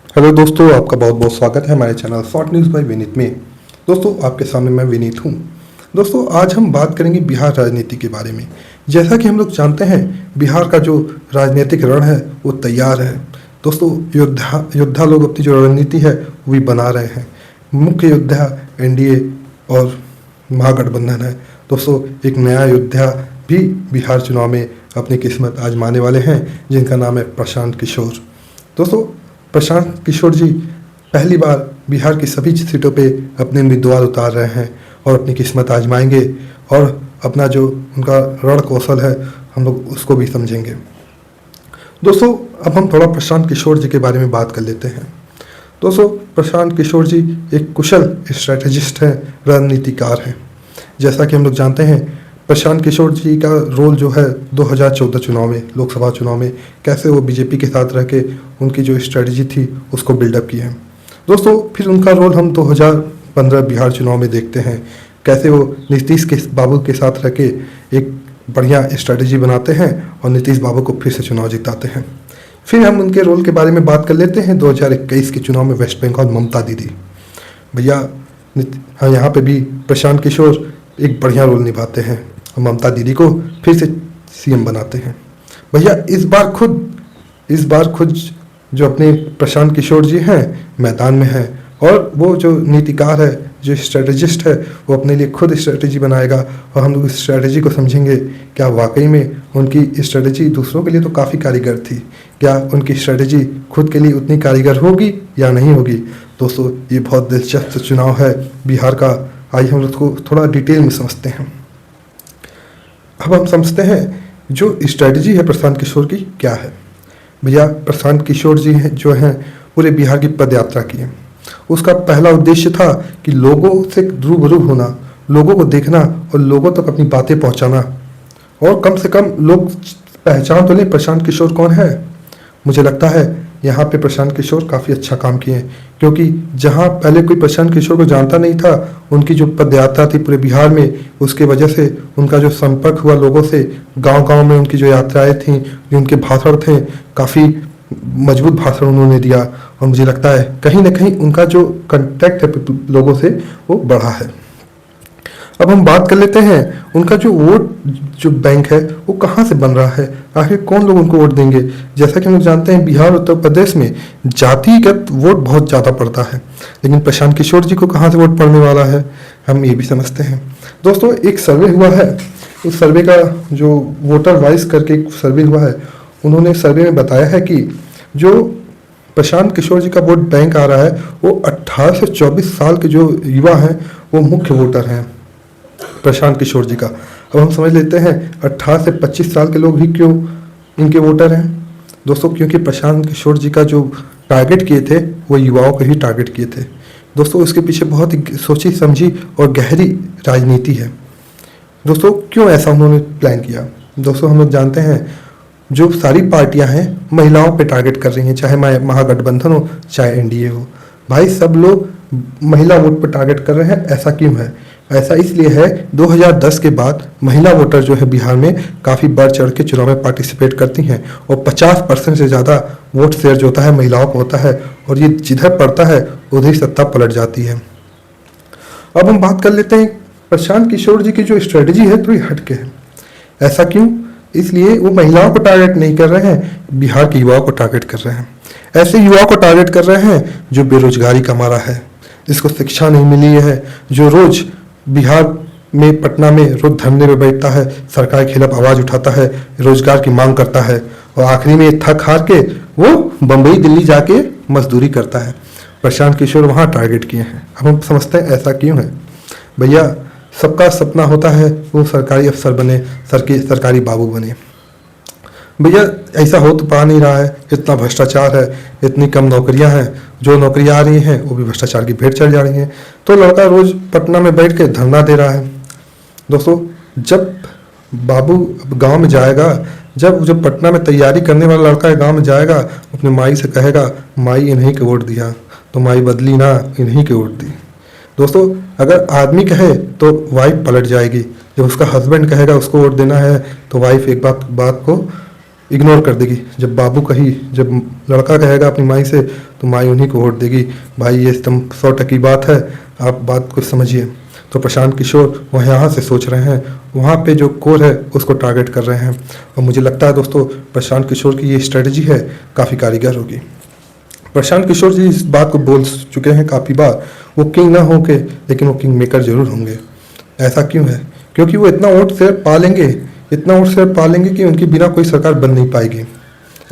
Hello दोस्तों, आपका बहुत बहुत स्वागत है हमारे channel short news bye Vineet में। दोस्तों, आपके सामने मैं विनीत हूँ। दोस्तों, आज हम बात करेंगे बिहार राजनीति के बारे में। जैसा कि हम लोग जानते हैं, बिहार का जो राजनीतिक रण है वो तैयार है। दोस्तों, योद्धा लोग अपनी जो रणनीति है वो भी बना रहे हैं। मुख्य योद्धा एनडीए और महागठबंधन है। दोस्तों, एक नया योद्धा भी बिहार चुनाव में अपनी किस्मत आजमाने वाले हैं, जिनका नाम है प्रशांत किशोर। दोस्तों, प्रशांत किशोर जी पहली बार बिहार की सभी सीटों पे अपने उम्मीदवार उतार रहे हैं और अपनी किस्मत आजमाएंगे और अपना जो उनका रण कौशल है हम लोग उसको भी समझेंगे। दोस्तों, अब हम थोड़ा प्रशांत किशोर जी के बारे में बात कर लेते हैं। दोस्तों, प्रशांत किशोर जी एक कुशल स्ट्रेटेजिस्ट हैं, रणनीतिकार हैं। जैसा कि हम लोग जानते हैं, प्रशांत किशोर जी का रोल जो है 2014 चुनाव में, लोकसभा चुनाव में, कैसे वो बीजेपी के साथ रह के उनकी जो स्ट्रेटजी थी उसको बिल्डअप किए हैं। दोस्तों, फिर उनका रोल हम 2015 बिहार चुनाव में देखते हैं, कैसे वो नीतीश के बाबू के साथ रह के एक बढ़िया स्ट्रेटजी बनाते हैं और नीतीश बाबू को फिर से चुनाव जिताते हैं। फिर हम उनके रोल के बारे में बात कर लेते हैं 2021 के चुनाव में वेस्ट बंगाल ममता दीदी। भैया, हाँ, यहाँ पे भी प्रशांत किशोर एक बढ़िया रोल निभाते हैं और ममता दीदी को फिर से सीएम बनाते हैं। भैया, इस बार खुद जो अपने प्रशांत किशोर जी हैं मैदान में हैं और वो जो नीतिकार है, जो स्ट्रेटेजिस्ट है, वो अपने लिए खुद स्ट्रेटेजी बनाएगा और हम लोग इस स्ट्रेटेजी को समझेंगे। क्या वाकई में उनकी स्ट्रेटेजी दूसरों के लिए तो काफ़ी कारीगर थी, क्या उनकी स्ट्रेटेजी खुद के लिए उतनी कारीगर होगी या नहीं होगी? दोस्तों, ये बहुत दिलचस्प चुनाव है बिहार का। आइए हम उसको थोड़ा डिटेल में समझते हैं। अब हम समझते हैं जो स्ट्रेटजी है प्रशांत किशोर की क्या है। भैया, प्रशांत किशोर जी हैं जो हैं पूरे बिहार की पदयात्रा की है। उसका पहला उद्देश्य था कि लोगों से रूबरू होना, लोगों को देखना और लोगों तक अपनी बातें पहुंचाना, और कम से कम लोग पहचान तो लें प्रशांत किशोर कौन है। मुझे लगता है यहाँ पे प्रशांत किशोर काफ़ी अच्छा काम किए हैं, क्योंकि जहाँ पहले कोई प्रशांत किशोर को जानता नहीं था, उनकी जो पदयात्रा थी पूरे बिहार में, उसके वजह से उनका जो संपर्क हुआ लोगों से, गांव-गांव में उनकी जो यात्राएं थीं, जो उनके भाषण थे, काफ़ी मजबूत भाषण उन्होंने दिया और मुझे लगता है कहीं ना कहीं उनका जो कंटेक्ट है लोगों से वो बढ़ा है। अब हम बात कर लेते हैं उनका जो वोट जो बैंक है वो कहाँ से बन रहा है, आखिर कौन लोग उनको वोट देंगे। जैसा कि हम लोग जानते हैं, बिहार उत्तर प्रदेश में जातिगत वोट बहुत ज़्यादा पड़ता है, लेकिन प्रशांत किशोर जी को कहाँ से वोट पड़ने वाला है हम ये भी समझते हैं। दोस्तों, एक सर्वे हुआ है, उस सर्वे का जो वोटर वाइज करके एक सर्वे हुआ है, उन्होंने सर्वे में बताया है कि जो प्रशांत किशोर जी का वोट बैंक आ रहा है वो 18 से 24 साल के जो युवा हैं वो मुख्य वोटर हैं प्रशांत किशोर जी का। अब हम समझ लेते हैं 18 से 25 साल के लोग भी क्यों इनके वोटर हैं। दोस्तों, क्योंकि प्रशांत किशोर जी का जो टारगेट किए थे वो युवाओं को ही टारगेट किए थे। दोस्तों, इसके पीछे बहुत ही सोची समझी और गहरी राजनीति है। दोस्तों, क्यों ऐसा उन्होंने प्लान किया? दोस्तों, हम लोग जानते हैं जो सारी पार्टियां हैं महिलाओं पे टारगेट कर रही हैं, चाहे महागठबंधन हो चाहे एनडीए हो। भाई, सब लोग महिला वोट पर टारगेट कर रहे हैं। ऐसा क्यों है? ऐसा इसलिए है 2010 के बाद महिला वोटर जो है बिहार में काफ़ी बढ़ चढ़ के चुनाव में पार्टिसिपेट करती हैं और 50% से ज़्यादा वोट शेयर जो होता है महिलाओं को होता है, और ये जिधर पड़ता है उधर ही सत्ता पलट जाती है। अब हम बात कर लेते हैं प्रशांत किशोर जी की जो स्ट्रेटजी है थोड़ी हटके है। ऐसा क्यों? इसलिए वो महिलाओं को टारगेट नहीं कर रहे हैं, बिहार के युवाओं को टारगेट कर रहे हैं। ऐसे युवाओं को टारगेट कर रहे हैं जो बेरोजगारी का मारा है, जिसको शिक्षा नहीं मिली है, जो रोज बिहार में पटना में रोज धरने में बैठता है, सरकार के खिलाफ आवाज उठाता है, रोजगार की मांग करता है और आखिरी में थक हार के वो बम्बई दिल्ली जाके मजदूरी करता है। प्रशांत किशोर वहाँ टारगेट किए हैं। अब हम समझते हैं ऐसा क्यों है। भैया, सबका सपना होता है वो सरकारी अफसर बने, सरकारी बाबू बने। भैया, ऐसा हो तो पा नहीं रहा है। इतना भ्रष्टाचार है, इतनी कम नौकरियां हैं, जो नौकरियां आ रही हैं वो भी भ्रष्टाचार की भेंट चढ़ जा रही हैं। तो लड़का रोज पटना में बैठ के धरना दे रहा है। दोस्तों, जब बाबू गांव में जाएगा, जब पटना में तैयारी करने वाला लड़का गांव में जाएगा, अपनी माई से कहेगा माई इन्हीं के वोट दिया, तो माई बदली ना, इन्हीं के वोट दी। दोस्तों, अगर आदमी कहे तो वाइफ पलट जाएगी, जब उसका हस्बैंड कहेगा उसको वोट देना है तो वाइफ एक बात को इग्नोर कर देगी। जब लड़का कहेगा अपनी माई से तो माई उन्हीं को वोट देगी। भाई ये एकदम 100% बात है, आप बात को समझिए। तो प्रशांत किशोर वह यहाँ से सोच रहे हैं, वहाँ पे जो कोर है उसको टारगेट कर रहे हैं। और मुझे लगता है दोस्तों प्रशांत किशोर की ये स्ट्रेटजी है काफ़ी कारीगर होगी। प्रशांत किशोर जी इस बात को बोल चुके हैं काफ़ी बार, वो किंग ना होंगे लेकिन वो किंग मेकर जरूर होंगे। ऐसा क्यों है? क्योंकि वो इतना वोट शेयर पालेंगे कि उनके बिना कोई सरकार बन नहीं पाएगी।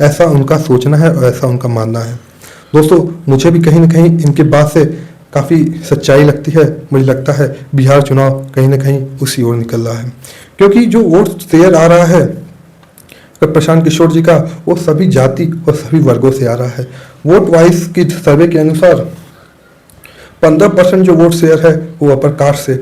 ऐसा उनका सोचना है और ऐसा उनका मानना है। दोस्तों मुझे भी कहीं ना कहीं इनके बात से काफ़ी सच्चाई लगती है। मुझे लगता है बिहार चुनाव कहीं ना कहीं उसी ओर निकल रहा है, क्योंकि जो वोट शेयर आ रहा है प्रशांत किशोर जी का, वो सभी जाति और सभी वर्गों से आ रहा है। वोट वाइज की सर्वे के अनुसार 15% जो वोट शेयर है वो अपर कास्ट से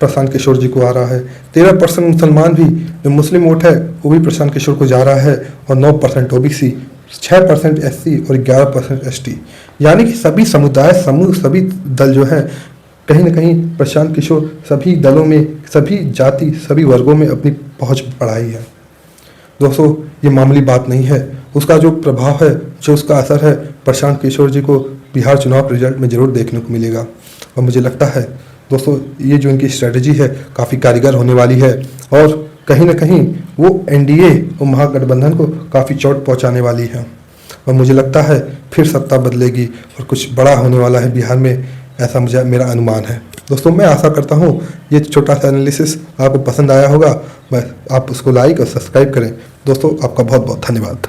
प्रशांत किशोर जी को आ रहा है। 13% मुसलमान भी, जो मुस्लिम वोट है वो भी प्रशांत किशोर को जा रहा है, और 9% ओबीसी, 6% एससी और 11% एसटी। यानी कि सभी समुदाय समूह सभी दल जो है कहीं ना कहीं प्रशांत किशोर सभी दलों में, सभी जाति सभी वर्गों में अपनी पहुंच बढ़ाई है। दोस्तों ये मामूली बात नहीं है, उसका जो प्रभाव है, जो उसका असर है, प्रशांत किशोर जी को बिहार चुनाव रिजल्ट में जरूर देखने को मिलेगा। और मुझे लगता है दोस्तों ये जो इनकी स्ट्रेटजी है काफ़ी कारीगर होने वाली है, और कहीं ना कहीं वो एनडीए और महागठबंधन को काफ़ी चोट पहुंचाने वाली है। और मुझे लगता है फिर सत्ता बदलेगी और कुछ बड़ा होने वाला है बिहार में, ऐसा मुझे मेरा अनुमान है। दोस्तों मैं आशा करता हूँ ये छोटा सा एनालिसिस आपको पसंद आया होगा। बस आप उसको लाइक और सब्सक्राइब करें। दोस्तों आपका बहुत बहुत धन्यवाद।